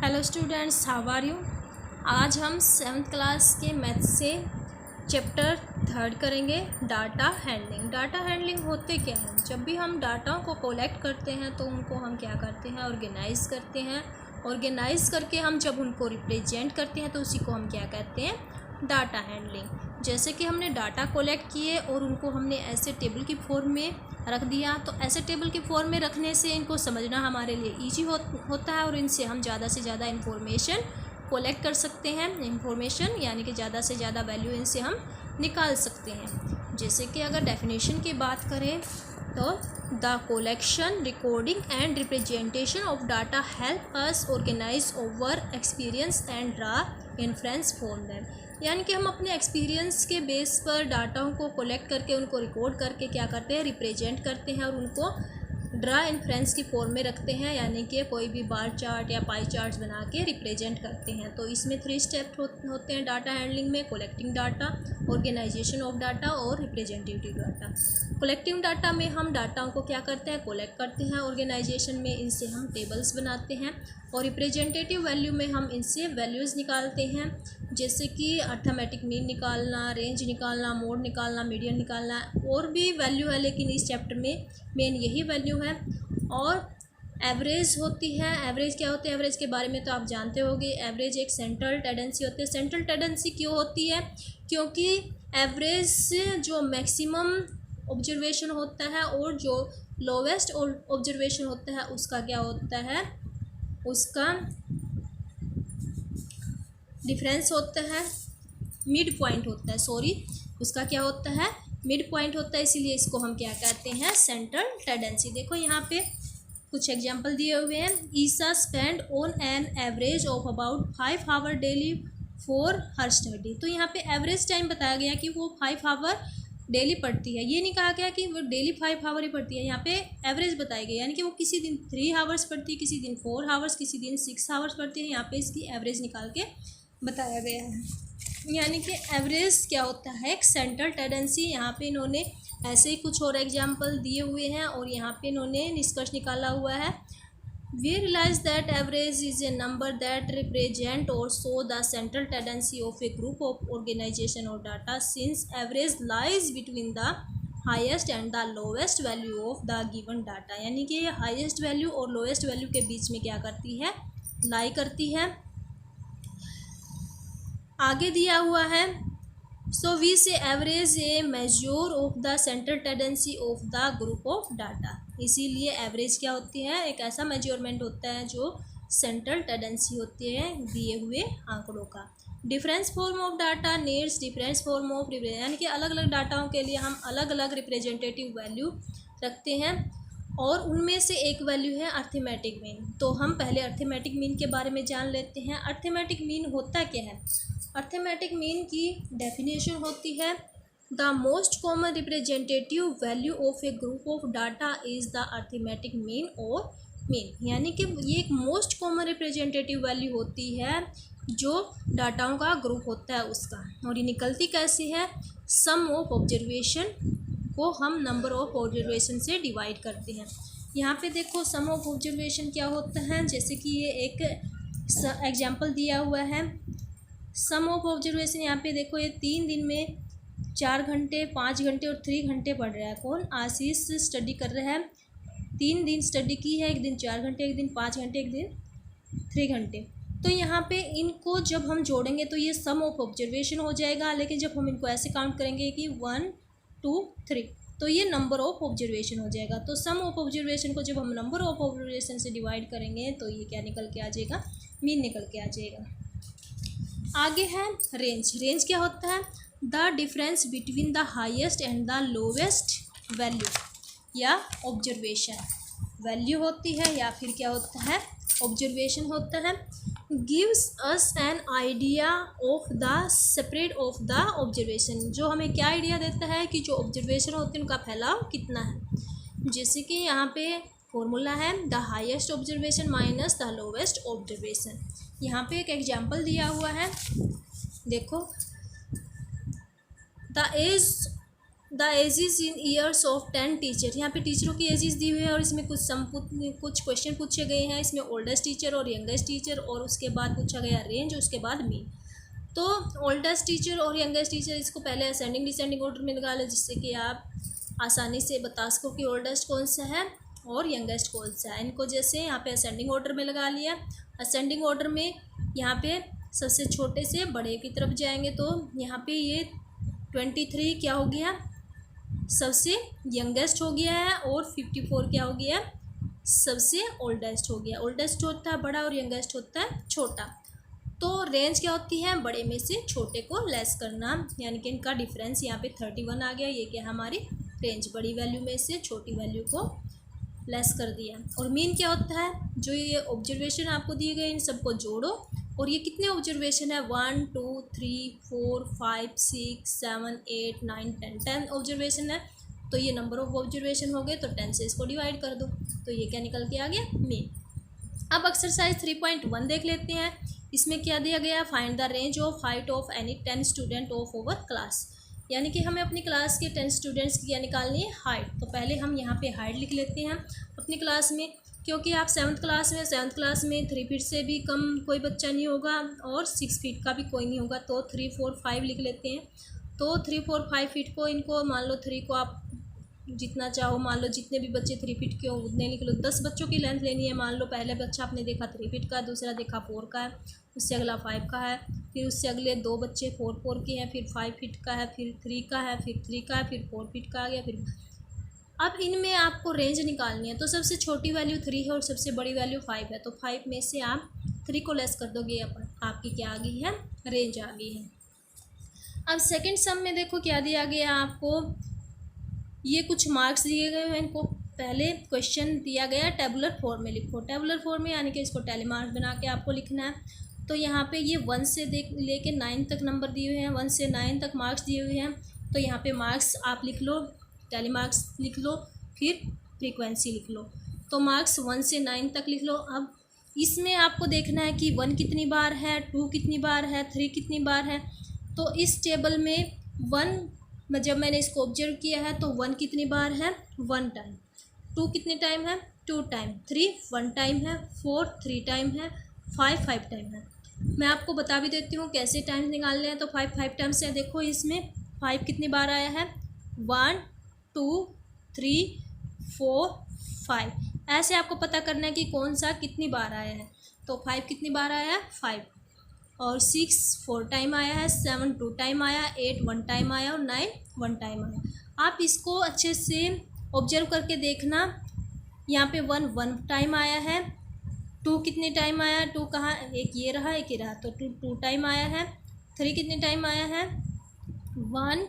Hello students, how are you. आज हम 7th class के मैथ से चैप्टर 3 करेंगे, डाटा हैंडलिंग। डाटा हैंडलिंग होते क्या है? जब भी हम डाटा को कलेक्ट करते हैं तो उनको हम क्या करते हैं, ऑर्गेनाइज करते हैं। ऑर्गेनाइज करके हम जब उनको रिप्रेजेंट करते हैं तो उसी को हम क्या कहते हैं, डाटा हैंडलिंग। जैसे कि हमने डाटा कलेक्ट किए और उनको हमने ऐसे टेबल की फॉर्म में रख दिया, तो ऐसे टेबल की फॉर्म में रखने से इनको समझना हमारे लिए ईजी होता है और इनसे हम ज़्यादा से ज़्यादा इन्फॉर्मेशन कलेक्ट कर सकते हैं। इन्फॉर्मेशन यानी कि ज़्यादा से ज़्यादा वैल्यू इनसे हम निकाल सकते हैं। जैसे कि अगर डेफिनेशन की बात करें तो the collection, recording and representation of data help us organise our experience and draw inference from them. यानी कि हम अपने एक्सपीरियंस के बेस पर डाटाओं को कलेक्ट करके उनको रिकॉर्ड करके क्या करते हैं, रिप्रेजेंट करते हैं और उनको ड्रा इन्फ्रेंस की फॉर्म में रखते हैं, यानी कि कोई भी बार चार्ट या पाई चार्ट्स बना के रिप्रेजेंट करते हैं। तो इसमें 3 स्टेप होते हैं डाटा हैंडलिंग में: collecting data, organisation of data और रिप्रेजेंटेटिव डाटा। कलेक्टिंग डाटा में हम डाटाओं को क्या करते हैं, कलेक्ट करते हैं। ऑर्गेनाइजेशन में इनसे हम टेबल्स बनाते हैं और रिप्रेजेंटेटिव वैल्यू में हम इनसे वैल्यूज़ निकालते हैं, जैसे कि अर्थमेटिक मीन निकालना, रेंज निकालना, मोड निकालना, मीडियन निकालना। और भी वैल्यू है लेकिन इस चैप्टर में मेन यही वैल्यू है। और एवरेज होती है। एवरेज क्या होती है? एवरेज के बारे में तो आप जानते होंगे। एवरेज एक सेंट्रल टेंडेंसी होती है। सेंट्रल टेंडेंसी क्यों होती है? क्योंकि एवरेज से जो मैक्सिमम ऑब्जर्वेशन होता है और जो लोवेस्ट ऑब्जर्वेशन होता है उसका क्या होता है, उसका डिफरेंस होता है, मिड पॉइंट होता है। उसका क्या होता है, मिड पॉइंट होता है। इसीलिए इसको हम क्या कहते हैं, सेंट्रल टेंडेंसी। देखो यहाँ पे कुछ एग्जांपल दिए हुए हैं। Isa spend on an average of about 5 hour daily for her study. तो यहाँ पे एवरेज टाइम बताया गया कि वो 5 आवर डेली पढ़ती है। ये नहीं कहा गया कि वो डेली 5 आवर ही पढ़ती है। यहाँ पे एवरेज बताई गई, यानी कि वो किसी दिन 3 आवर्स पढ़ती है, किसी दिन 4 आवर्स, किसी दिन 6 आवर्स पढ़ती है। यहाँ पे इसकी एवरेज निकाल के बताया गया है। यानी कि एवरेज क्या होता है, एक सेंट्रल टेंडेंसी। यहाँ पे इन्होंने ऐसे ही कुछ और एग्जांपल दिए हुए हैं और यहाँ पे इन्होंने निष्कर्ष निकाला हुआ है। We realise that average is a number that represent or show the central tendency of a group of organisation or data, since average lies between the highest and the lowest value of the given data. यानी कि highest value और lowest value के बीच में क्या करती है, लाई करती है। आगे दिया हुआ है, सो वी से average A measure of the central tendency of the group of data. इसीलिए एवरेज क्या होती है, एक ऐसा मेजरमेंट होता है जो सेंट्रल टेंडेंसी होती है दिए हुए आंकड़ों का। Difference form of data needs difference form of, यानी कि अलग अलग डाटाओं के लिए हम अलग अलग रिप्रेजेंटेटिव वैल्यू रखते हैं और उनमें से एक वैल्यू है अर्थमेटिक मीन। तो हम पहले अर्थमेटिक मीन के बारे में जान लेते हैं। अर्थमेटिक मीन होता क्या है? अर्थमेटिक मीन की डेफिनेशन होती है, the most common representative value of a group of data is the arithmetic mean और मीन। यानी कि ये एक मोस्ट कॉमन रिप्रेजेंटेटिव वैल्यू होती है जो डाटाओं का ग्रुप होता है उसका। और ये निकलती कैसी है, सम ऑफ ऑब्जर्वेशन को हम नंबर ऑफ ऑब्जर्वेशन से डिवाइड करते हैं। यहाँ पे देखो सम ऑफ ऑब्जर्वेशन क्या होता है, जैसे कि ये एक एग्जाम्पल दिया हुआ है। सम ऑफ ऑब्जर्वेशन यहाँ पे देखो, ये 3 दिन में 4 घंटे, 5 घंटे और 3 घंटे पढ़ रहा है। कौन? आशीष स्टडी कर रहा है। 3 दिन स्टडी की है, एक दिन 4 घंटे, एक दिन 5 घंटे, एक दिन 3 घंटे। तो यहाँ पे इनको जब हम जोड़ेंगे तो ये सम ऑफ ऑब्जर्वेशन हो जाएगा। लेकिन जब हम इनको ऐसे काउंट करेंगे कि 1 2 3, तो ये नंबर ऑफ ऑब्जर्वेशन हो जाएगा। तो सम ऑफ ऑब्जर्वेशन को जब हम नंबर ऑफ ऑब्जर्वेशन से डिवाइड करेंगे तो ये क्या निकल के आ जाएगा, मीन निकल के आ जाएगा। आगे है रेंज। रेंज क्या होता है, the difference between the highest and the lowest value या ऑब्जर्वेशन। वैल्यू होती है या फिर क्या होता है, ऑब्जर्वेशन होता है। Gives us an idea of the spread of the observation. जो हमें क्या आइडिया देता है कि जो ऑब्जर्वेशन होते हैं उनका फैलाव कितना है। जैसे कि यहाँ पे फॉर्मूला है, the highest observation minus the lowest observation. यहाँ पे एक एग्जाम्पल दिया हुआ है, देखो, the age the ages in years of 10 teacher. यहाँ पे टीचरों की एजेस दी हुई है और इसमें कुछ क्वेश्चन पूछे गए हैं। इसमें ओल्डेस्ट टीचर और यंगेस्ट टीचर और उसके बाद पूछा गया रेंज, उसके बाद मीन। तो ओल्डेस्ट टीचर और यंगेस्ट टीचर इसको पहले असेंडिंग डिसेंडिंग ऑर्डर में निकालें, जिससे कि आप आसानी से बता सको कि ओल्डेस्ट कौन सा है और यंगेस्ट कौन सा है। इनको जैसे यहाँ पे असेंडिंग ऑर्डर में लगा लिया। असेंडिंग ऑर्डर में यहाँ पे सबसे छोटे से बड़े की तरफ जाएंगे, तो यहाँ पे ये 23 क्या हो गया, सबसे यंगेस्ट हो गया है, और 54 क्या हो गया, सबसे ओल्डेस्ट हो गया। ओल्डेस्ट होता है बड़ा और यंगेस्ट होता है छोटा। तो रेंज क्या होती है, बड़े में से छोटे को लेस करना, यानी कि इनका डिफरेंस यहाँ पे 31 आ गया। ये क्या हमारी रेंज, बड़ी वैल्यू में से छोटी वैल्यू को लेस कर दिया। और मीन क्या होता है, जो ये ऑब्जर्वेशन आपको दिए गए इन सबको जोड़ो, और ये कितने ऑब्जर्वेशन है, 1 2 3 4 5 6 7 8 9 10 ऑब्जर्वेशन है। तो ये नंबर ऑफ ऑब्जर्वेशन हो गए, तो 10 से इसको डिवाइड कर दो, तो ये क्या निकल के आ गया, मीन। अब एक्सरसाइज 3.1 देख लेते हैं। इसमें क्या दिया गया, find the range of height of any 10 student of over class. यानी कि हमें अपनी क्लास के 10 स्टूडेंट्स की क्या निकालनी है, हाइट। तो पहले हम यहाँ पे हाइट लिख लेते हैं अपनी क्लास में, क्योंकि आप 7th क्लास में 3 फीट से भी कम कोई बच्चा नहीं होगा और 6 फीट का भी कोई नहीं होगा। तो 3 4 5 लिख लेते हैं। तो 3 4 5 फीट को इनको मान लो 3 को आप जितना चाहो मान लो, जितने भी बच्चे 3 फीट के हो उतने लिख लो। 10 बच्चों की लेंथ लेनी है। मान लो पहले बच्चा आपने देखा 3 फीट का, दूसरा देखा 4 का है, उससे अगला 5 का है, फिर उससे अगले 2 बच्चे 4 के हैं, फिर 5 फीट का है, फिर 3 का है, फिर 3 का है, फिर 4 फीट का आ गया। फिर अब इनमें आपको रेंज निकालनी है। तो सबसे छोटी वैल्यू 3 है और सबसे बड़ी वैल्यू 5 है। तो 5 में से आप 3 को लेस कर दोगे, आपकी क्या आ गई है, रेंज आ गई है। अब सेकंड सम में देखो क्या दिया गया आपको, ये कुछ मार्क्स दिए गए हैं। इनको पहले क्वेश्चन दिया गया टेबुलर फॉर्म में लिखो। टेबुलर फॉर्म में यानी कि इसको टेली मार्क्स बना के आपको लिखना है। तो यहाँ पे ये 1 से लेके 9 तक नंबर दिए हुए हैं, 1 से 9 तक मार्क्स दिए हुए हैं। तो यहाँ पे मार्क्स आप लिख लो, टेली मार्क्स लिख लो, फिर फ्रीक्वेंसी लिख लो। तो मार्क्स 1 से 9 तक लिख लो। अब इसमें आपको देखना है कि 1 कितनी बार है, 2 कितनी बार है, 3 कितनी बार है। तो इस टेबल में 1 जब मैंने इसको ऑब्जर्व किया है तो 1 कितनी बार है, 1 टाइम, 2 कितने टाइम है, 2 टाइम, 3 1 टाइम है, 4 3 टाइम है, 5 5 टाइम है। मैं आपको बता भी देती हूँ कैसे टाइम निकालने हैं। तो 5 5 टाइम्स है। देखो इसमें 5 कितनी बार आया है, 1 2 3 4 5। ऐसे आपको पता करना है कि कौन सा कितनी बार आया है। तो 5 कितनी बार आया है, 5, और 6 4 टाइम आया है, 7 2 टाइम आया, 8 1 टाइम आया और 9 1 टाइम आया। आप इसको अच्छे से ऑब्जर्व करके देखना। यहाँ पे 1 1 टाइम आया है, 2 कितने टाइम आया, 2 कहाँ, एक ये रहा एक ये रहा, तो 2 2 टाइम आया है। 3 कितने टाइम आया है, 1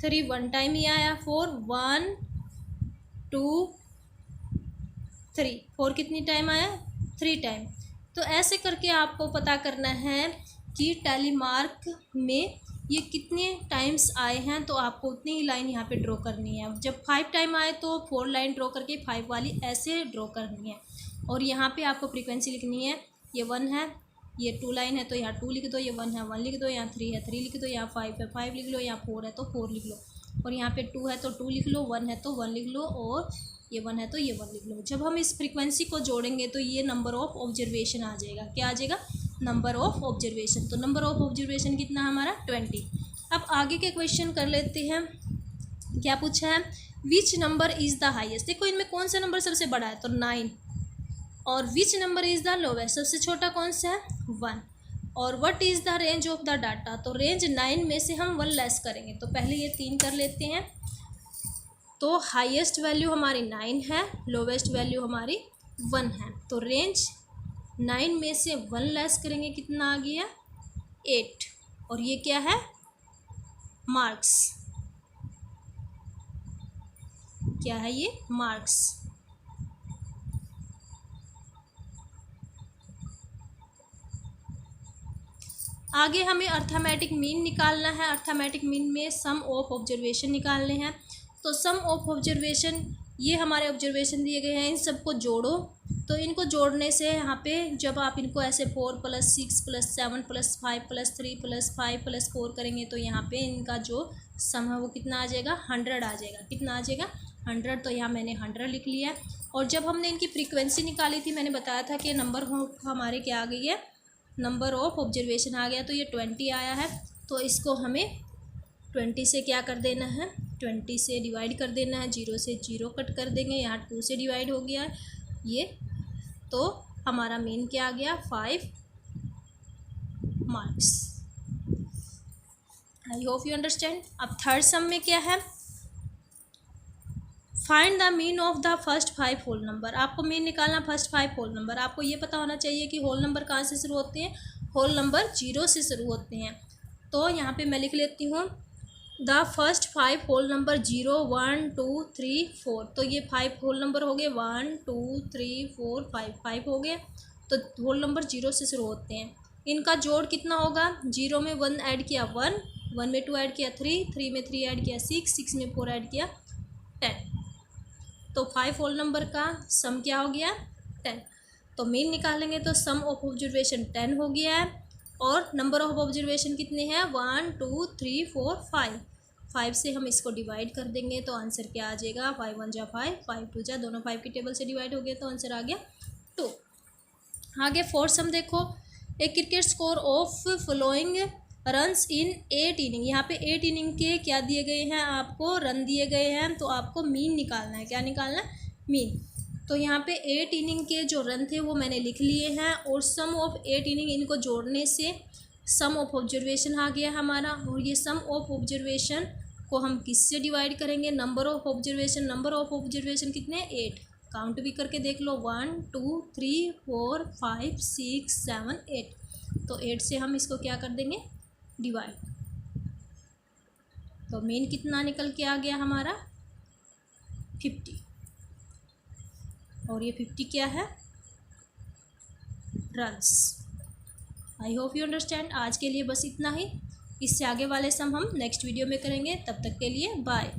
3 1 टाइम ही आया। 4 1 2 3 4 कितनी टाइम आया, 3 टाइम। तो ऐसे करके आपको पता करना है कि टैली मार्क में ये कितने टाइम्स आए हैं। तो आपको उतनी ही लाइन यहाँ पे ड्रॉ करनी है। जब 5 टाइम आए तो 4 लाइन ड्रॉ करके 5 वाली ऐसे ड्रॉ करनी है। और यहाँ पे आपको फ्रीक्वेंसी लिखनी है। ये 1 है, ये 2 लाइन है तो यहाँ 2 लिख दो, ये 1 है 1 लिख दो, यहाँ 3 है 3 लिख दो, यहाँ 5 है 5 लिख लो, यहाँ 4 है तो 4 लिख लो, और यहाँ पे 2 है तो 2 लिख लो, 1 है तो 1 लिख लो, और ये 1 है तो ये 1 लिख लो। जब हम इस फ्रीक्वेंसी को जोड़ेंगे तो ये नंबर ऑफ ऑब्जर्वेशन आ जाएगा। क्या आ जाएगा, नंबर ऑफ ऑब्जर्वेशन। तो नंबर ऑफ ऑब्जर्वेशन कितना हमारा, 20। अब आगे के क्वेश्चन कर लेते हैं। क्या पूछा है, which number is the highest. देखो इनमें कौन सा नंबर सबसे बड़ा है, तो 9। और which number is the lowest, सबसे छोटा कौन सा है, 1। और what is the range of the data. तो रेंज 9 में से हम 1 लेस करेंगे। तो पहले ये 3 कर लेते हैं। तो हाईएस्ट वैल्यू हमारी 9 है, लोवेस्ट वैल्यू हमारी 1 है। तो रेंज 9 में से 1 लेस करेंगे, कितना आ गया, 8। और ये क्या है, मार्क्स। क्या है ये, मार्क्स। आगे हमें अर्थमेटिक मीन निकालना है। अर्थमेटिक मीन में सम ऑफ ऑब्जर्वेशन निकालने हैं। तो सम ऑफ ऑब्जर्वेशन, ये हमारे ऑब्जर्वेशन दिए गए हैं, इन सबको जोड़ो। तो तो इनको जोड़ने से यहाँ पे जब आप इनको ऐसे 4 + 6 + 7 + 5 + 3 + 5 + 4 करेंगे तो यहाँ पे इनका जो सम है वो कितना आ जाएगा, 100 आ जाएगा। कितना आ जाएगा, 100। तो यहाँ मैंने 100 लिख लिया है। और जब हमने इनकी फ्रीक्वेंसी निकाली थी, मैंने बताया था कि नंबर ऑफ हमारे क्या आ गई है, नंबर ऑफ ऑब्जर्वेशन आ गया, तो ये 20 आया है। तो इसको हमें 20 से क्या कर देना है, 20 से डिवाइड कर देना है। 0 से 0 कट कर देंगे, यहाँ 2 से डिवाइड हो गया है ये। तो हमारा मीन क्या आ गया, 5 marks. I hope you understand. अब थर्ड सम में क्या है, find the mean of the first 5 whole number. आपको मीन निकालना फर्स्ट 5 होल नंबर। आपको ये पता होना चाहिए कि होल नंबर कहाँ से शुरू होते हैं, होल नंबर 0 से शुरू होते हैं। तो यहाँ पे मैं लिख लेती हूँ द फर्स्ट 5 होल नंबर 0, 1, 2, 3, 4। तो ये 5 होल नंबर हो गए, 1, 2, 3, 4, 5 हो गए। तो होल नंबर 0 से शुरू होते हैं। इनका जोड़ कितना होगा, 0 में 1 ऐड किया 1, 1 में 2 ऐड किया 3, 3 में 3 ऐड किया 6, 6 में 4 ऐड किया 10। तो 5 होल नंबर का सम क्या हो गया, 10। तो मीन निकालेंगे तो सम ऑफ ऑब्जर्वेशन 10 हो गया है। और नंबर ऑफ ऑब्जर्वेशन कितने हैं, 1, 2, 3, 4, 5। 5 से हम इसको डिवाइड कर देंगे तो आंसर क्या आ जाएगा, 5 1 जा 5, 5 2 जा, दोनों 5 की टेबल से डिवाइड हो गया तो आंसर आ गया 2। आगे फोर्थ सम देखो, a cricket score of following runs in 8 inning. यहाँ पे 8 इनिंग के क्या दिए गए हैं, आपको रन दिए गए हैं। तो आपको मीन निकालना है, क्या निकालना है, मीन। तो यहाँ पे 8 इनिंग के जो रन थे वो मैंने लिख लिए हैं। और सम ऑफ 8 इनिंग, इनको जोड़ने से सम ऑफ ऑब्जर्वेशन आ गया हमारा। और ये सम ऑफ ऑब्जर्वेशन को हम किससे डिवाइड करेंगे, number of observation. Number of observation कितने हैं, 8। काउंट भी करके देख लो, 1, 2, 3, 4, 5, 6, 7, 8। तो 8 से हम इसको क्या कर देंगे, डिवाइड। तो मीन कितना निकल के आ गया हमारा, 50। और ये 50 क्या है, runs. I hope you understand. आज के लिए बस इतना ही। इससे आगे वाले सम हम नेक्स्ट वीडियो में करेंगे। तब तक के लिए बाय।